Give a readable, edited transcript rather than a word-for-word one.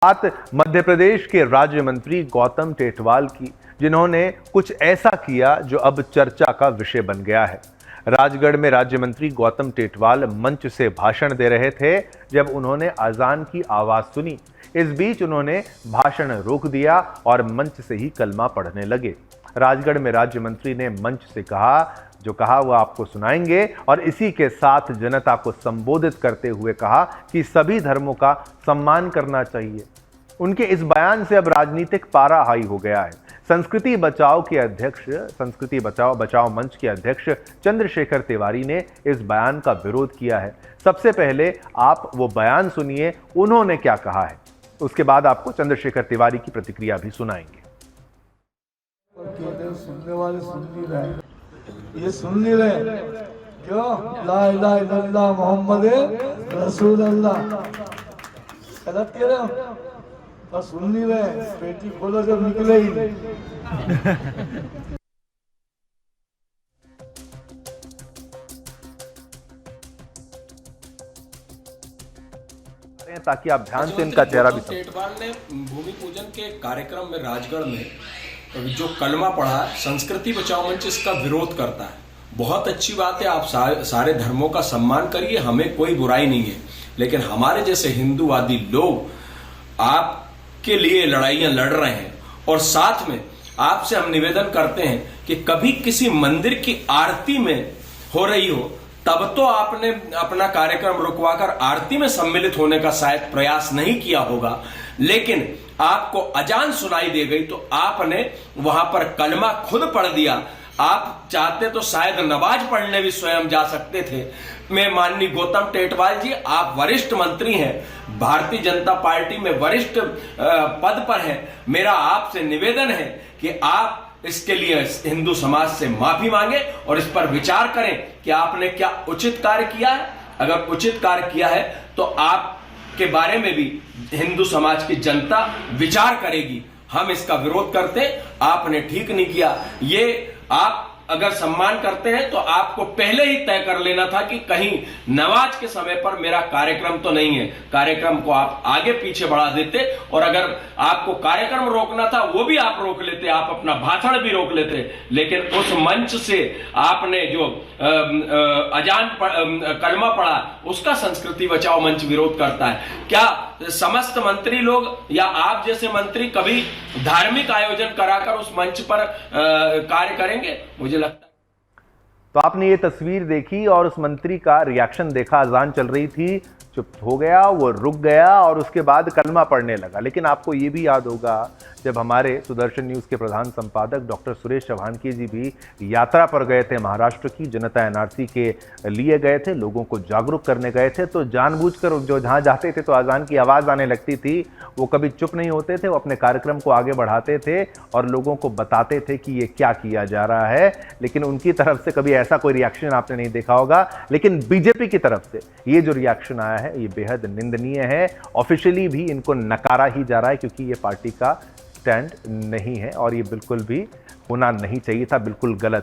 बात मध्य प्रदेश के राज्य मंत्री गौतम टेटवाल की, जिन्होंने कुछ ऐसा किया जो अब चर्चा का विषय बन गया है। राजगढ़ में राज्य मंत्री गौतम टेटवाल मंच से भाषण दे रहे थे जब उन्होंने अजान की आवाज सुनी। इस बीच उन्होंने भाषण रोक दिया और मंच से ही कलमा पढ़ने लगे। राजगढ़ में राज्य मंत्री ने मंच से जो कहा वो आपको सुनाएंगे और इसी के साथ जनता को संबोधित करते हुए कहा कि सभी धर्मों का सम्मान करना चाहिए। उनके इस बयान से अब राजनीतिक पारा हाई हो गया है। संस्कृति बचाओ मंच के अध्यक्ष चंद्रशेखर तिवारी ने इस बयान का विरोध किया है। सबसे पहले आप वो बयान सुनिए, उन्होंने क्या कहा है, उसके बाद आपको चंद्रशेखर तिवारी की प्रतिक्रिया भी सुनाएंगे। सुनने वाले सुन नहीं रहे, ये सुन नहीं रहे क्यों? ला इलाहा इल्लल्लाह मोहम्मद रसूल अल्लाह गलत कह रहे हो, बस सुन नहीं रहे। पेटी खोलो जब निकले ही नहीं। ताकि आप ध्यान से इनका चेहरा भी समझें। टेटवाल ने भूमि पूजन के कार्यक्रम में राजगढ़ में जो कलमा पढ़ा, संस्कृति बचाओ मंच इसका विरोध करता है। बहुत अच्छी बात है, आप सारे धर्मों का सम्मान करिए, हमें कोई बुराई नहीं है। लेकिन हमारे जैसे हिंदूवादी लोग आपके लिए लड़ाइयां लड़ रहे हैं और साथ में आपसे हम निवेदन करते हैं कि कभी किसी मंदिर की आरती में हो रही हो तब तो आपने अपना कार्यक्रम रुकवाकर आरती में सम्मिलित होने का शायद प्रयास नहीं किया होगा, लेकिन आपको अजान सुनाई दे गई तो आपने वहां पर कलमा खुद पढ़ दिया। आप चाहते तो शायद नमाज पढ़ने भी स्वयं जा सकते थे। मैं माननीय गौतम टेटवाल जी, आप वरिष्ठ मंत्री हैं, भारतीय जनता पार्टी में वरिष्ठ पद पर हैं। मेरा आपसे निवेदन है कि आप इसके लिए हिंदू समाज से माफी मांगे और इस पर विचार करें कि आपने क्या उचित कार्य किया है। अगर उचित कार्य किया है तो आप के बारे में भी हिंदू समाज की जनता विचार करेगी। हम इसका विरोध करते, आपने ठीक नहीं किया। ये आप अगर सम्मान करते हैं तो आपको पहले ही तय कर लेना था कि कहीं नमाज के समय पर मेरा कार्यक्रम तो नहीं है। कार्यक्रम को आप आगे पीछे बढ़ा देते और अगर आपको कार्यक्रम रोकना था वो भी आप रोक लेते, आप अपना भाषण भी रोक लेते। लेकिन उस मंच से आपने जो अजान कलमा पढ़ा उसका संस्कृति बचाओ मंच विरोध करता है। क्या समस्त मंत्री लोग या आप जैसे मंत्री कभी धार्मिक आयोजन कराकर उस मंच पर कार्य करेंगे? मुझे लगता है। तो आपने ये तस्वीर देखी और उस मंत्री का रिएक्शन देखा। अजान चल रही थी, चुप हो गया, वो रुक गया और उसके बाद कलमा पढ़ने लगा। लेकिन आपको ये भी याद होगा जब हमारे सुदर्शन न्यूज़ के प्रधान संपादक डॉक्टर सुरेश चव्हाणकी जी भी यात्रा पर गए थे, महाराष्ट्र की जनता एनआरसी के लिए गए थे, लोगों को जागरूक करने गए थे, तो जानबूझकर जो जहाँ जाते थे तो अजान की आवाज़ आने लगती थी, वो कभी चुप नहीं होते थे, वो अपने कार्यक्रम को आगे बढ़ाते थे और लोगों को बताते थे कि ये क्या किया जा रहा है। लेकिन उनकी तरफ से कभी ऐसा कोई रिएक्शन आपने नहीं देखा होगा। लेकिन बीजेपी की तरफ से ये जो रिएक्शन आया है ये बेहद निंदनीय है। ऑफिशियली भी इनको नकारा ही जा रहा है क्योंकि ये पार्टी का स्टैंड नहीं है और ये बिल्कुल भी होना नहीं चाहिए था, बिल्कुल गलत